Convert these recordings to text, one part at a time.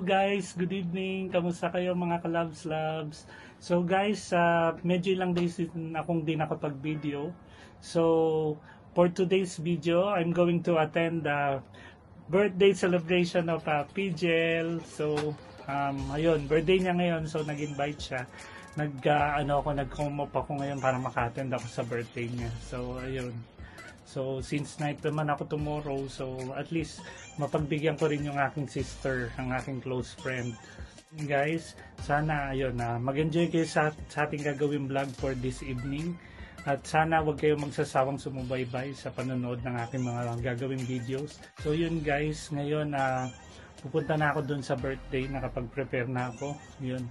guys, good evening. Kamusta kayo mga ka-Loves? So guys, medyo ilang days akong di nakapag-video. So for today's video, I'm going to attend the birthday celebration of Pijel. So ayun, birthday niya ngayon, so nag-invite siya. Nag-come up ako ngayon para maka-attend ako sa birthday niya. So ayun. So, since night naman ako tomorrow, so at least mapagbigyan ko rin yung aking sister, ang aking close friend. Guys, sana ayun mag-enjoy kayo sa ating gagawin vlog for this evening. At sana wag kayo magsasawang sumubaybay sa panonood ng aking mga gagawing videos. So yun guys, ngayon pupunta na ako dun sa birthday, nakapag-prepare na ako. Yun.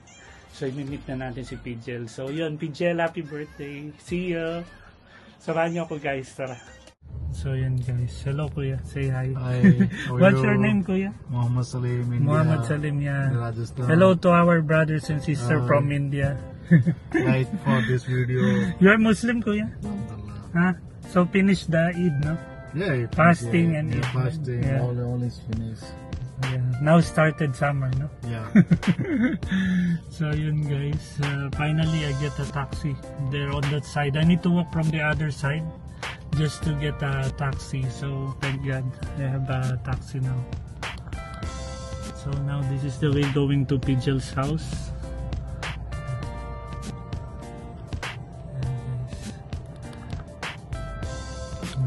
So i-meet na natin si Pijel. So yun, Pijel, happy birthday. See ya. Samahan niyo ako guys, tara. So yan guys, hello kuya, say hi. Hi, What's your name kuya? Muhammad Salim, India. Muhammad Salim, yeah. Rajasthan. Hello to our brothers and sisters from India. Right for this video. You're Muslim kuya? Huh? So finish the Eid, no? Yeah, Fasting and Eid. fasting. Yeah. All is finished. Yeah. Now started summer, no? Yeah. So yun guys, finally I get a taxi there on that side. I need to walk from the other side just to get a taxi. So thank God I have a taxi now. So now this is the way going to Pijel's house.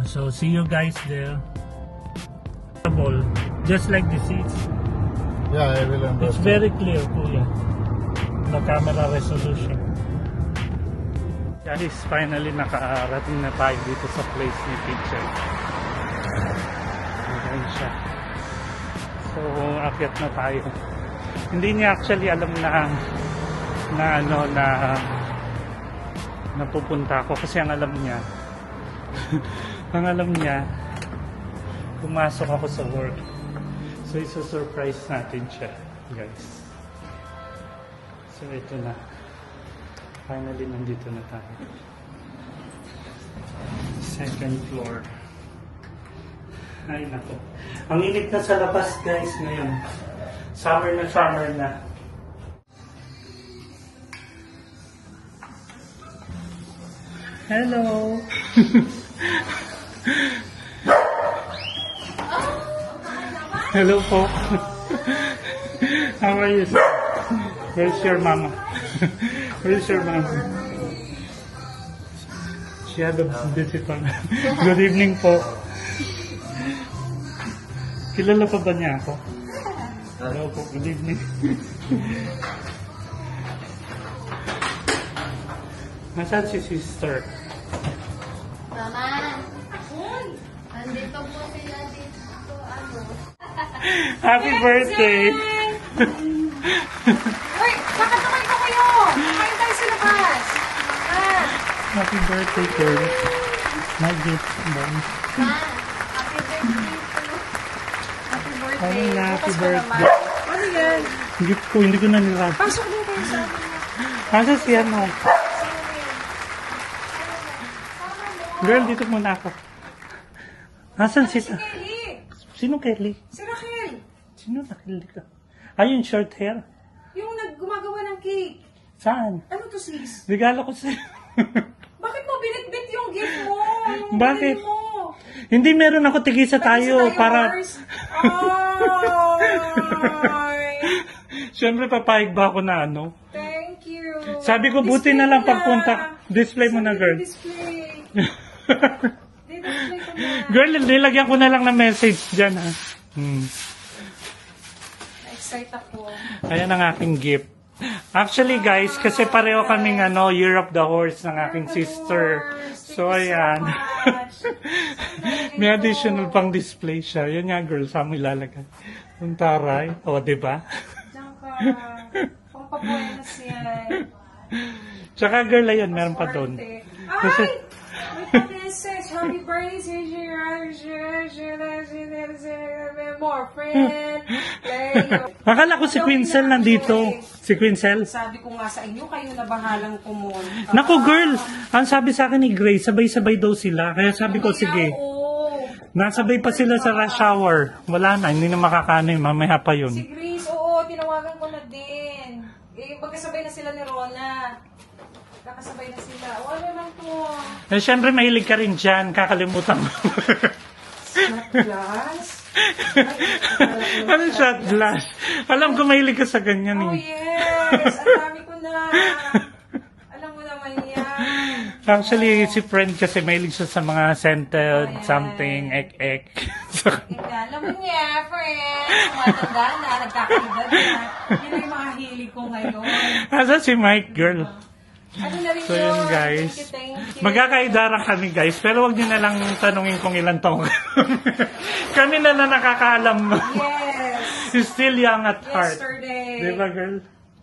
So see you guys there. Just like the seats. Yeah, I will understand. It's very clear, kuya. The camera resolution. Guys, finally nakarating na tayo dito sa place ni Pijel. Ayan siya. So, akyat na tayo. Hindi niya actually alam na pupunta ako kasi ang alam niya pumasok ako sa work. So, isa-surprise natin siya, guys. So, ito na. Finally, nandito na tayo. Second floor. Ay, nako. Ang init na sa labas, guys, ngayon. Summer na. Hello! Hello po. How are you? Where's your mama? Where's your mama? She had a visitor. Good evening po. Kilala pa ba niya ako? Hello po, good evening. Nasaan si sister? Mama! Andito po sila dito. Happy birthday! Uy! Bakit naman ko kayo? Kain tayo sa labas. Happy birthday, girl. My gift, mom. Ma, happy birthday po. Happy birthday. Ano na, happy Bukas pa birthday. naman. Ano yan? Gift ko, hindi ko na nilad. Pasok din kayo sa akin. Asa si ano? Girl, dito muna ako. Asan si... Si Kelly. Sino Kelly? Si Rachel. Sino Kelly ka? Ayun, short hair. Yung gumagawa ng cake. Saan? Ano to sis? Regalo ko sa'yo. Bakit mo binitbit yung gift mo? Yung Bakit? bili mo? Hindi, meron ako tigisa tayo para... Ay! Siyempre, papayag ba ako na ano? Thank you. Sabi ko, buti na lang pagpunta. Display mo na, girl. Display. Display ko na. Girl, nilagyan ko na lang ng message dyan, ha? Na-excite ako. Ayan ang aking gift. Actually, guys, kasi pareho kaming Year of the Horse ng aking sister. So, ayan. May additional pang display siya. Yan nga, girl, saan mo ilalagay? Ang taray. O, diba? Diyan ka. Pampabuenas yan. Tsaka, girl, ayun, meron pa doon. Ay! Kasi, May pa-message. Happy birthday. More friend. akala ko si Quincel nandito. Si Quincel. Sabi ko nga sa inyo, kayo na bahalang pumunta. Naku, girl, ang sabi sa akin ni Grace, sabay-sabay daw sila. Kaya sabi ko, sige. Oo. Nasabay pa sila sa rush hour. Wala na, hindi na makakaano yun. Mamaya pa yun. Si Grace, oo, tinawagan ko na din. Eh, magkasabay na sila ni Rona. Kakasabay na sila. O, ano naman po? Eh, syempre, mahilig ka rin dyan. Kakalimutan mo. Shot glass? Ano shot glass? Alam ko mahilig ka sa ganyan Oh, eh. yes! Ang dami ko na. Alam mo naman yan. Actually, si friend kasi mahilig siya sa mga scented, Ayan. something, ek-ek. So, Alam mo niya, friend. Matanda na, nagkakaedad na. Yun yung mga hilig ko ngayon. asa si Mike, girl? Ano na rin So yun guys, Thank you. magkakaidara kami guys, pero wag niyo na lang tanungin kung ilang taong kami na nakakaalam. Yes. Still young at heart. Yesterday. Diba girl?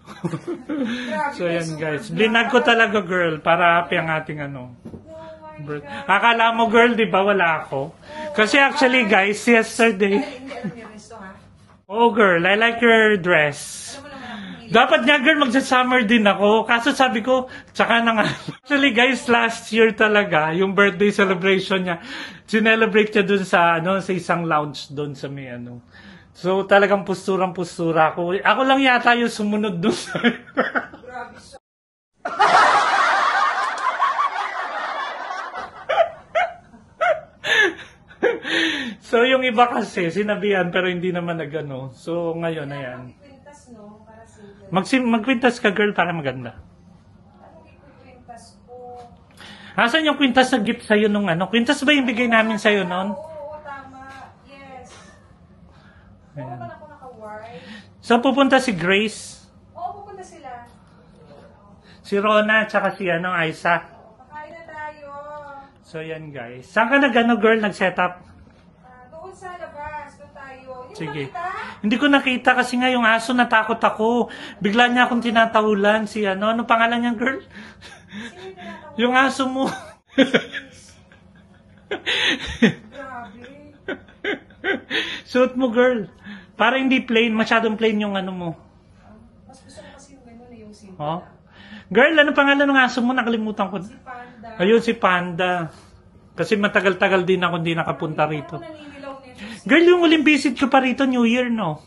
Grabe, So yan super guys, vlog. blinag ko talaga girl, para happy ang ating ano. Oh my birth. God. Akala mo girl, di ba wala ako? Kasi actually guys, yesterday, Hindi alam niyo rin ito, ha? oh girl, I like your dress. Alam mo naman ako hilig. Dapat nga girl, magsa-summer din ako. Kaso sabi ko, tsaka na nga. Actually guys, last year talaga, yung birthday celebration niya, sinelebrate niya dun sa, ano, sa isang lounge dun sa may ano. So talagang pusturang-pustura ako. Ako lang yata yung sumunod dun sa... Grabe siya. So yung iba kasi, sinabihan pero hindi naman nagano. So ngayon, ayan. Kwintas, no? Para simple. Magkwintas ka girl para maganda. Anong ikwintas ko? Asan yung kwintas na gift sa'yo nung ano? Kwintas ba yung bigay namin sa'yo noon? Oo, tama. Yes. Oo, Ayan. ba ako naka-white? Saan pupunta si Grace? Oo, pupunta sila. Si Rona, tsaka si ano, Aiza. Pakain na tayo. So yan guys. Saan ka nag-ano girl, nag-set up? Doon sa labas. Doon tayo. Yung Sige. makita? Hindi ko nakita kasi nga yung aso, natakot ako. Bigla niya akong tinatahulan. Si ano, ano pangalan niya girl? Sino yung tinatawag? Yung aso mo. Grabe. Suot mo girl. Para hindi plain, masyadong plain yung ano mo. Mas gusto ko kasi yung gano'n yung simple. Oh. Girl, ano pangalan ng aso mo? Nakalimutan ko. Si Panda. Ayun, si Panda. Kasi matagal-tagal din ako hindi nakapunta rito. Ako naninilaw nito. Girl, yung uling visit ko pa rito, New Year, no?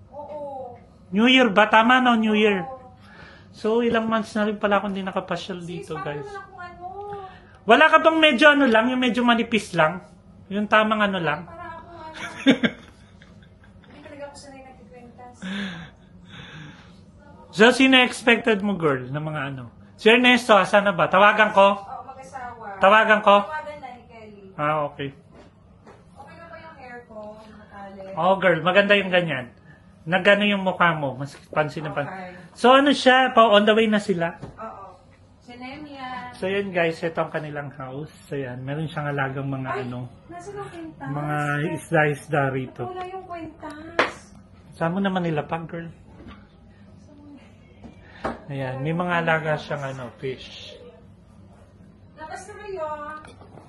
Oo. New Year ba? Tama, no? New Year. Oo. So, ilang months na rin pala akong hindi nakapasyal dito, Sis, guys. paano naman akong ano? Wala ka bang medyo ano lang? Yung medyo manipis lang? Yung tamang ano lang? Para ako ano? Hindi talaga ako sanay nagkikwintas. So, sino expected mo, girl, na mga ano? Si Ernesto, asan na ba? Tawagan ko? Oo, mag-asawa. Tawagan ko? Tawagan na ni Kelly. Ah, okay. Okay na ba yung hair ko? Nakali. Oh, girl, maganda yung ganyan. Nagano yung mukha mo. Mas pansin na Okay. So, ano siya? On the way na sila. Oo. Si Nemia. So, yan guys, ito ang kanilang house. So, yan. Meron siyang alagang mga ano, Nasa yung kwintas? mga isda-isda rito. Wala yung kwintas. Saan mo naman nila pa, girl? Ayan, may mga alaga siyang ano, fish. Labas na kayo.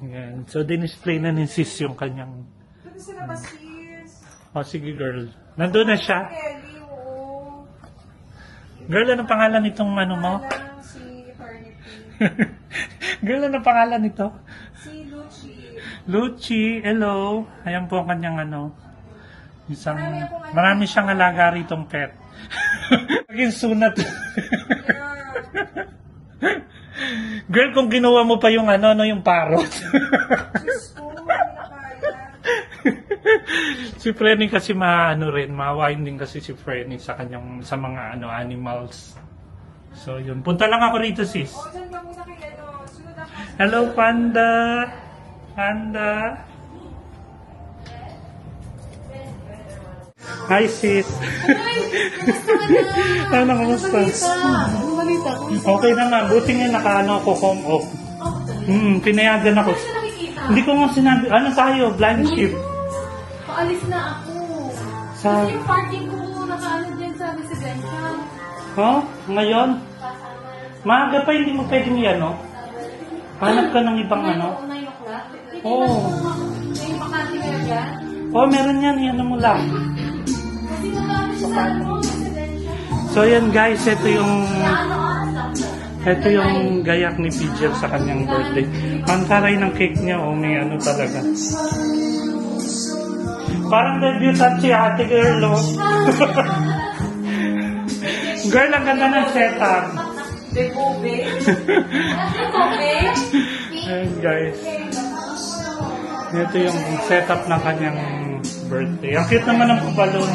Ayan. So, dinisplay na ni sis yung kanyang... Doon sa labas, sis. Oh, sige, girl. Nandun na siya. Kelly, oo. Girl, anong pangalan nitong ano mo? Alam si Eternity. Girl, anong pangalan nito? Si Luchi. Luchi, hello. Ayan po ang kanyang ano. Isang, Marami akong ano. marami siyang alaga ritong pet. Naging sunat. Yeah. Girl, kung ginawa mo pa yung ano, yung parrot. Diyos ko, hindi na kaya. Si Frenny kasi maano rin, maawain din kasi si Frenny sa kanyang, sa mga ano, animals. So, yun. Punta lang ako rito, sis. O, dyan ka muna kay ano. Sunod ako. Hello, Panda. Panda. Hi, sis. Ano, kamusta? Balita ko. Okay naman. Buti nga naka-ano ako, home off. Pinayagan ako. Hindi ko nga sinabi, ano tayo, blind ship. Paalis na ako. Sa, Kasi yung parking ko nakaano dyan sa residential. oh, ngayon? Maaga pa, hindi mo pwedeng yan, no? Hanap ka ng ibang ano. 9 o'clock. Hindi Oo. May bakante kayo dyan. Oh, meron yan, yan mo lang. Kasi nakaano siya sa ano, residential. So, yan guys, ito yung... Ano oras lang. Ito yung gayak ni Pidger sa kanyang birthday. Ang taray ng cake niya, oh, may ano talaga. Parang debut at si ate girl, oh. Girl, ang ganda ng setup. De Kobe. Kobe. Ayan guys. Ito yung setup ng kanyang birthday. Ang cute naman ng balloon.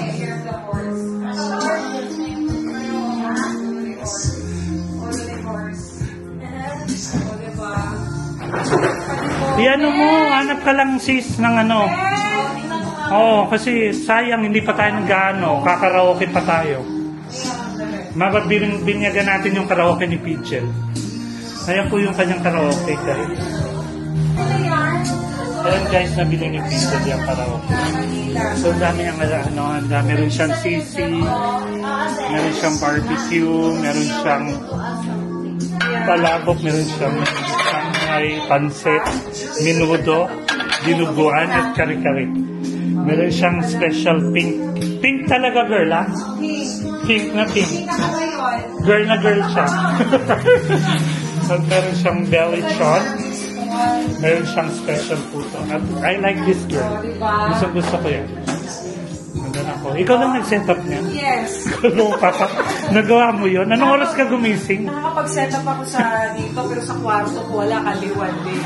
Iano mo, hanap ka lang sis ng ano. Oo, kasi sayang hindi pa tayo nag-ano, kakaraoke pa tayo. Mababinyagan natin yung karaoke ni Pichel. Ayan po yung kanyang karaoke guys. Ayan guys, nabili ni Pichel yung karaoke. So dami ang ano, meron siyang sisi, meron siyang barbecue, meron siyang palabok, meron siyang may pansit, minudo, dinuguan at kari-kari. Meron siyang special pink. Pink talaga girl ha? Pink na pink. Girl na girl siya. So meron siyang belly shot. Meron siyang special puto. I like this girl. Gusto ko yan. Nandun ako. Ikaw lang nag-set up niya? Yes. Papa, nagawa mo yun? Anong oras ka gumising? Nakakapag-set up ako sa dito, pero sa kwarto ko wala, kaliwan din.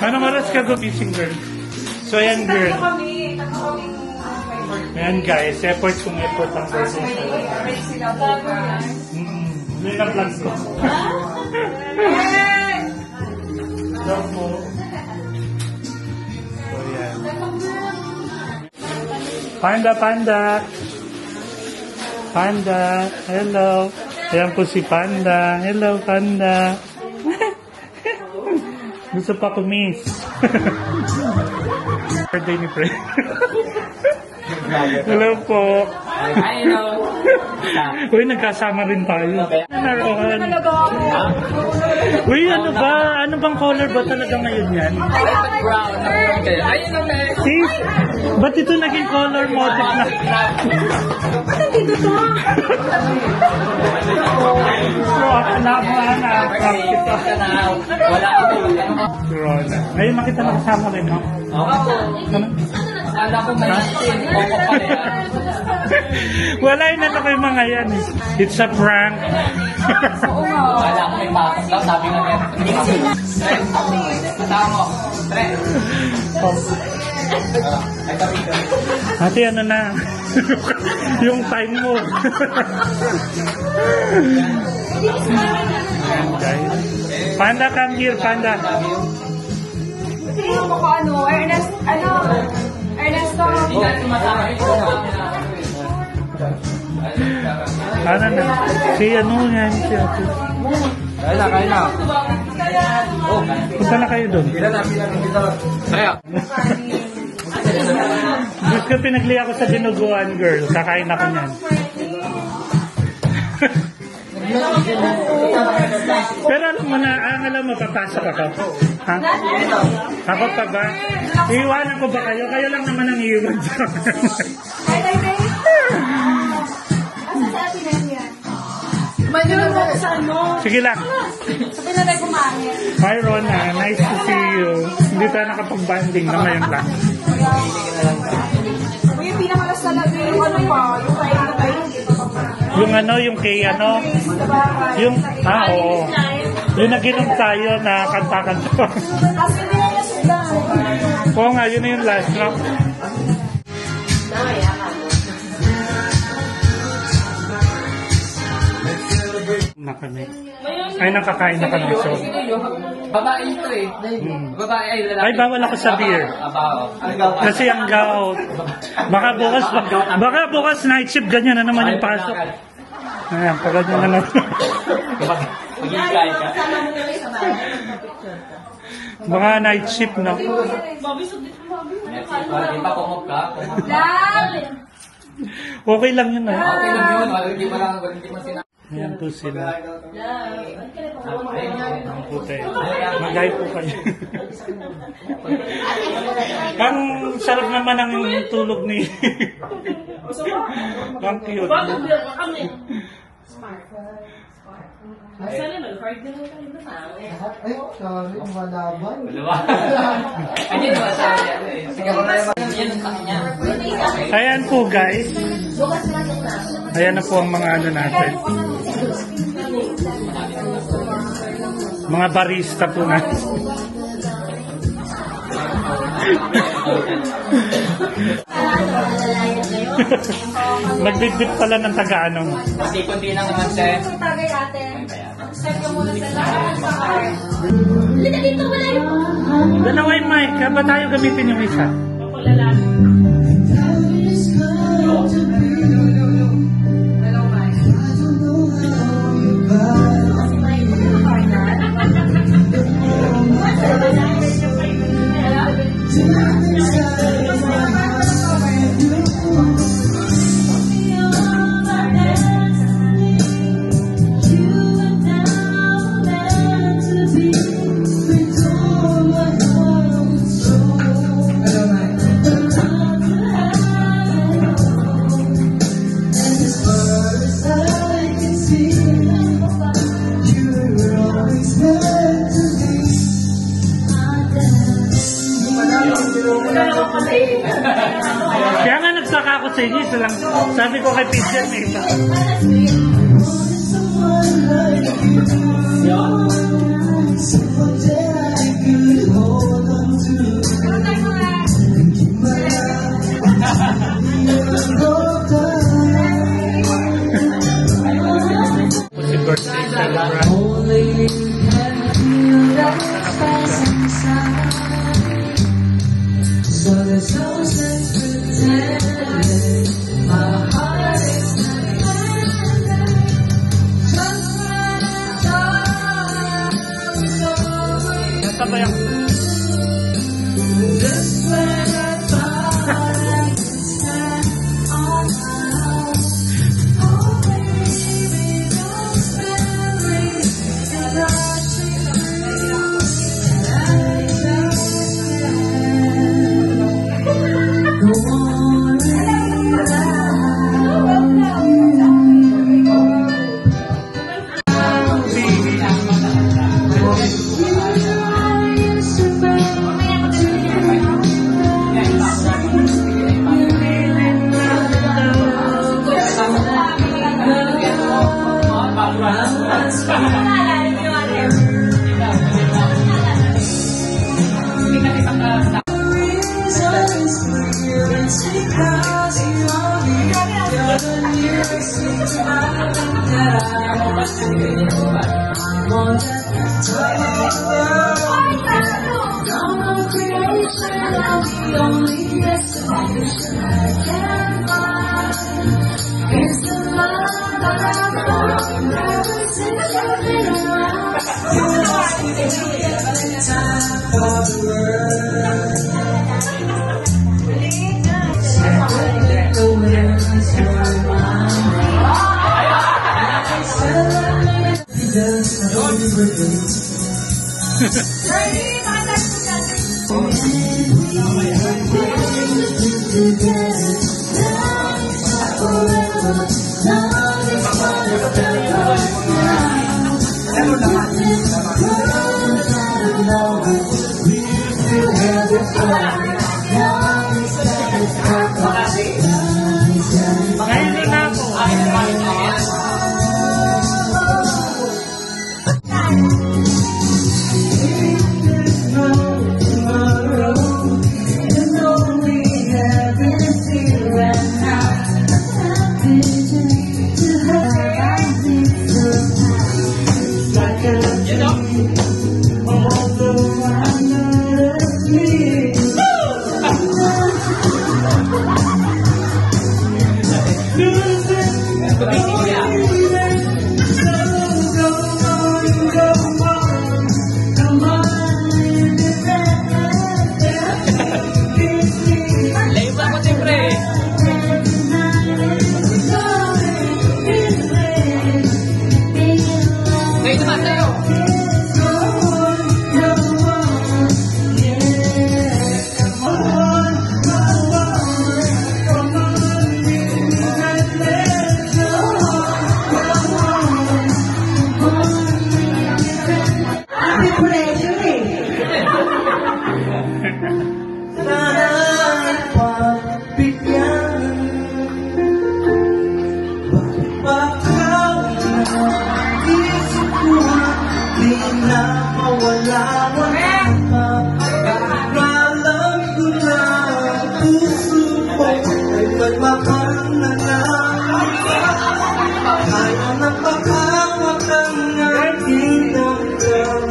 Anong oras ka gumising, girl? So, ayan, girl. Tatlo kami may birthday. Ayan, guys. Effort kung effort ang Tapos birthday may talaga. arrange sila bukas. Yun ang plans ko. Eh! So, po. So, ayan. Panda, panda. Panda. Hello. Ayan po si Panda. Hello, Panda. Gusto pa ko, miss. Birthday ni Fred. Hello po. Hello. Uy, nagkasama rin tayo. Naroon. Uy, ano ba? Ano bang color ba talaga ngayon yan? Brown. Ayun na ba? Sis, ba't ito naging color motif na? Ba't nandito to? So, anak mo, anak. Kita. Wala ako. Corona. Ngayon makita na kasama rin, no? Ano? Kala ko may natin. Opo pa rin. Wala yun ano kayo mga yan. It's a prank. Kala ko may pasok daw. Sabi nga meron. Kasama mo. Tre. Ay, sabi ko. Ate, ano na? Yung time mo. Ayan, guys. Panda, come here, Panda. Tingnan mo ko ano, Ernesto. Hindi ka sumasama. Ano na? Si ano yan, si ate. Kaya na. Punta na kayo doon. Kaya. Diyos ko, pinagli ako sa dinuguan, girl. Kakain ako niyan. Pero alam mo na, alam mo, papasok ako. Ha? Ako pa ba? Iiwanan ko ba kayo? Kayo lang naman ang iiwan sa akin. Asa sa atin na yan? Mayroon mo sa ano. Sige lang. Sabi na tayo kumain. Hi, Rona. Nice to see you. Hindi tayo nakapag-banding na ngayon lang. Uy, yung pinakalas talaga yung ano pa, yung kain na tayo. Yung ano, yung kay ano, yung, oo. Yung naginom tayo na kanta-kanta. Kasi hindi na nasudan. Oo nga, yun na yung last, no? Na kami. Ay, nakakain na kami. So, Babae ito eh. Babae ay lalaki. ay, bawal ako sa beer. Kasi ang gout. Baka bukas night shift, ganyan na naman yung pasok. Ayan, pag ganyan na naman. Mag-ikay ka. Baka night shift, no? Di pa kumok ka. Okay lang yun, no? Okay lang yun. Hindi mo lang sinabi. Ayan po sila. Ang puti. Mag-hi po kayo. Ang sarap naman ang tulog ni... Ang cute. Ay, sorry, ang malaban. Ay, hindi naman sabi. Sige mo na yung yan ang kanya. Ayan po guys. Ayan na po ang mga ano natin. Mga barista po natin. Nagbibit pala ng taga-anong. Kasi kundi lang naman, sir. Tagay ate. Start ka muna sa lahat sa car. Dalawa yung mic. Ba tayo gamitin yung isa? Hello, Mike. Kaya nga nagsaka ako sa inyo. Isa lang. Sabi ko kay Pigeon eh. Si birthday celebrant. Nasa ba yung...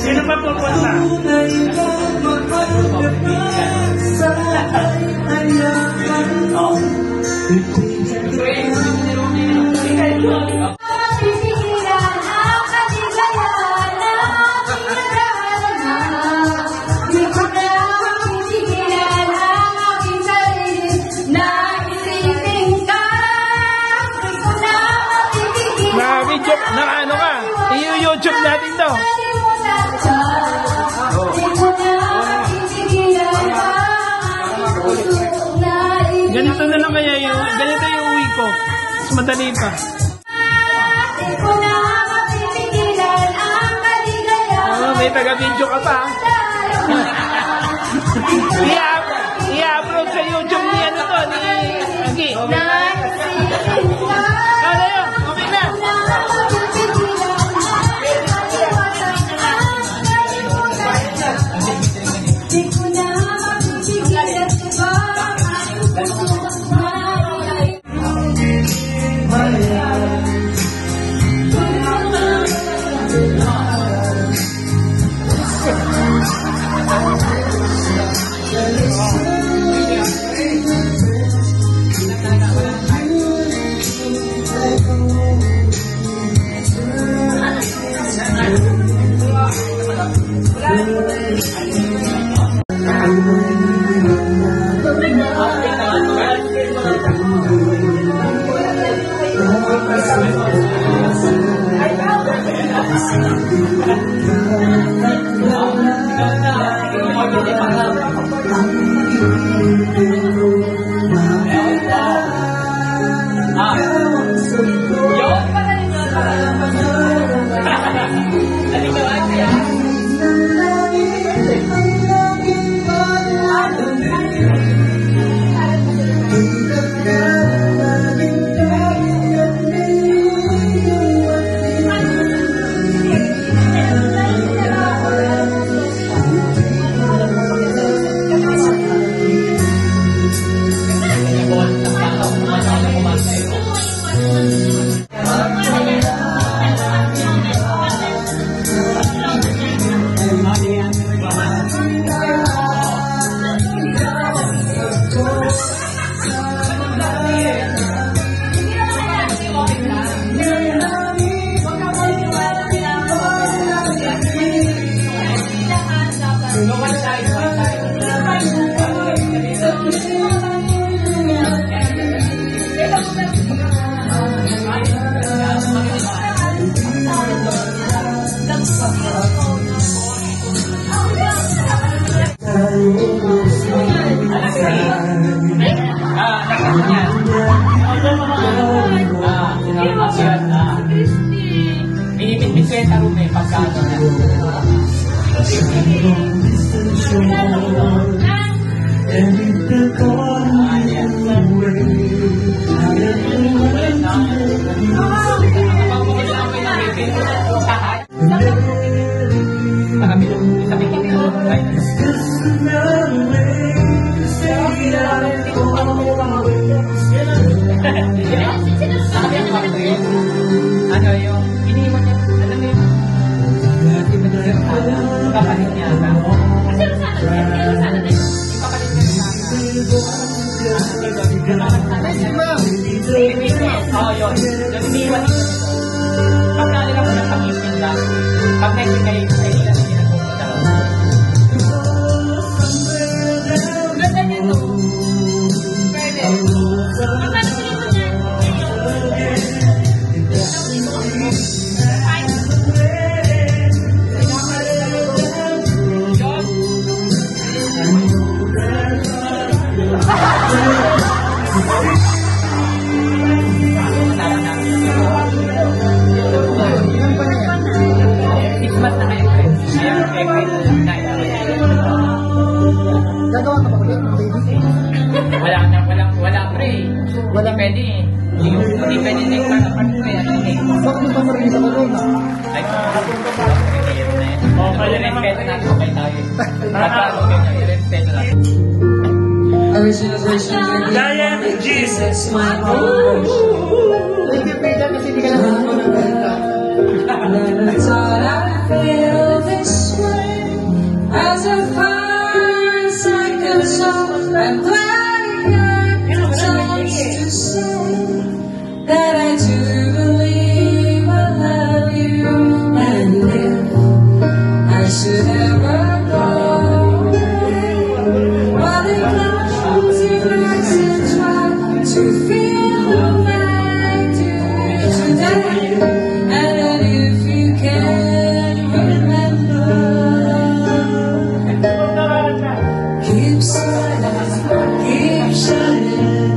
Sino pa pupunta? Pipigilan ang kaligayahan na aking nadarama. Di ko na mapipigilan ang aking sarili na isipin ka. Di ko na mapipigilan Na video, na ano ka? I-YouTube natin to. Di ko na mapipigilan ang aking puso na Ganito na lang kaya yung, ganito yung uwi ko. Mas madali pa. di ko na mapipigilan ang kaligayahan. Oh, may taga-video ka pa. I-upload sa YouTube ni ano to, ni Agi. Ano yun? Okay na. Binibit-bit ko yung tarong eh, pagkano na. Ano yung iniwan niya, alam mo yung ipapalit niya ba? Ipapalit niya sana. Oo, yun. Yung iniwan niya. Pag nalala ko ng pag-ibig lang, pag next week kayo, ay nila na ginagawa. Ganda niya to. Pwede. Wala pre. Wala pwede eh. Hindi pwede na yung part-part ko eh. Bakit mo pa marinig sa kalon? Ay, respeto natin kay tayo. Respeto natin. Original version for Diane G. That's my own version. Thank you, Peter, kasi hindi ka naman ako ng kanta. Never thought I'd feel this way. As a fine second soul, I'm glad you got the chance to say that I do believe I love you. And if I should ever go, well, it close your eyes and try to feel like you today. And then if you can remember, keep shining,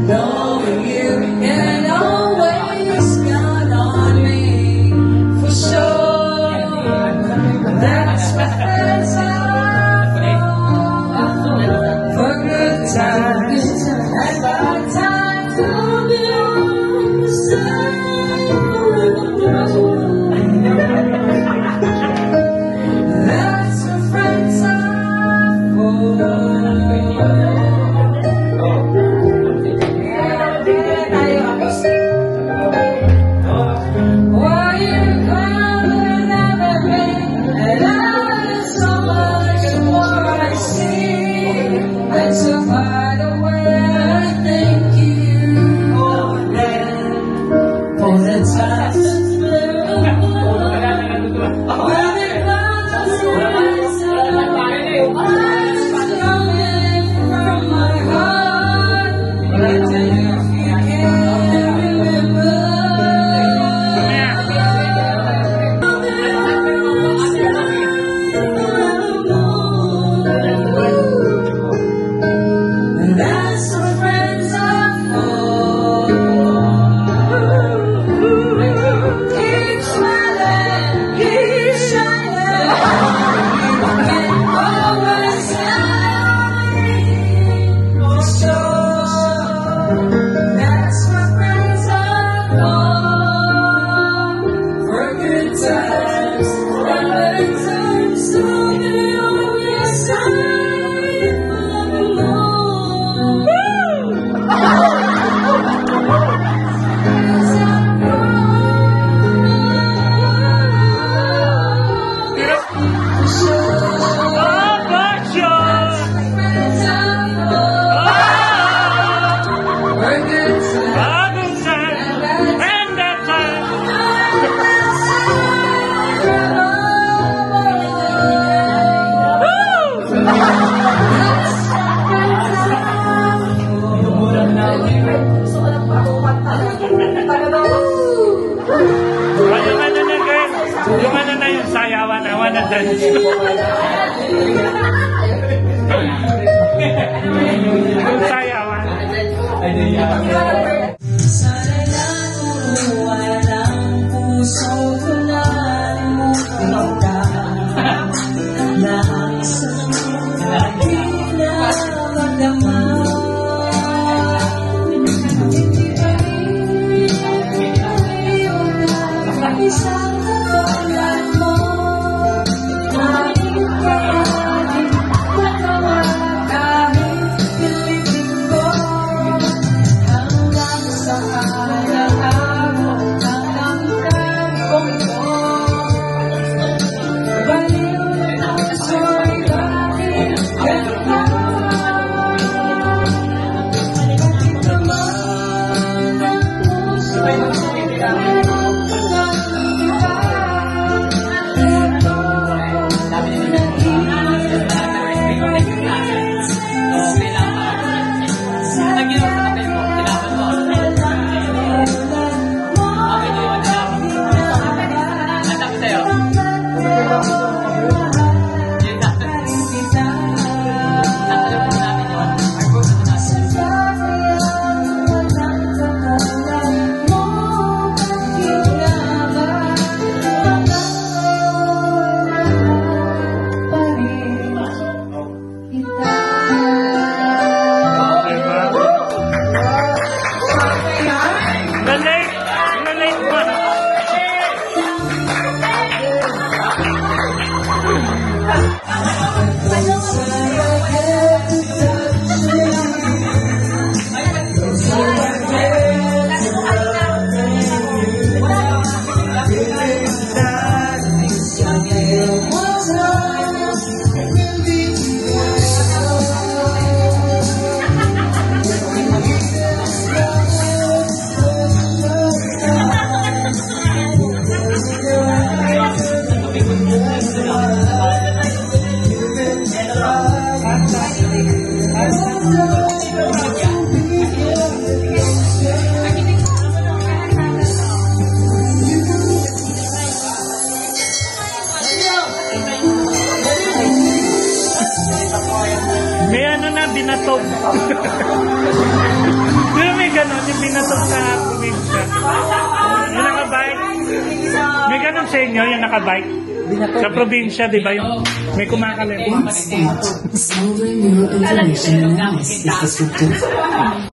knowing you can always count on me for sure. That's what friends are for good times and bad times. We'll be on the same. That's what friends are for. Why you come without me? And I have so much more I see. And so by the way, I thank you for the times when it was coming from my heart. And if you can remember. That's what friends are for. Keep smiling, keep shining. You can always count on me for sure. That's what friends are for good times and bad times. So they always side alone. Yung ano na yung sayawan, I wanna dance. Yung sayawan. Sana'y naturuan ang puso ko na limutin ka. Na ang isang lagi na magdama. Isang katulad mo, kahit kailan, magawa kahit pilitin ko. Hanggang Pero may ganon, yung binatok sa probinsya. Yung nakabike. May ganon sa inyo, yung nakabike. Sa probinsya, di ba? Yung may kumakalim. Once thought, smoldering neural inflammation in the eyes is disruptive.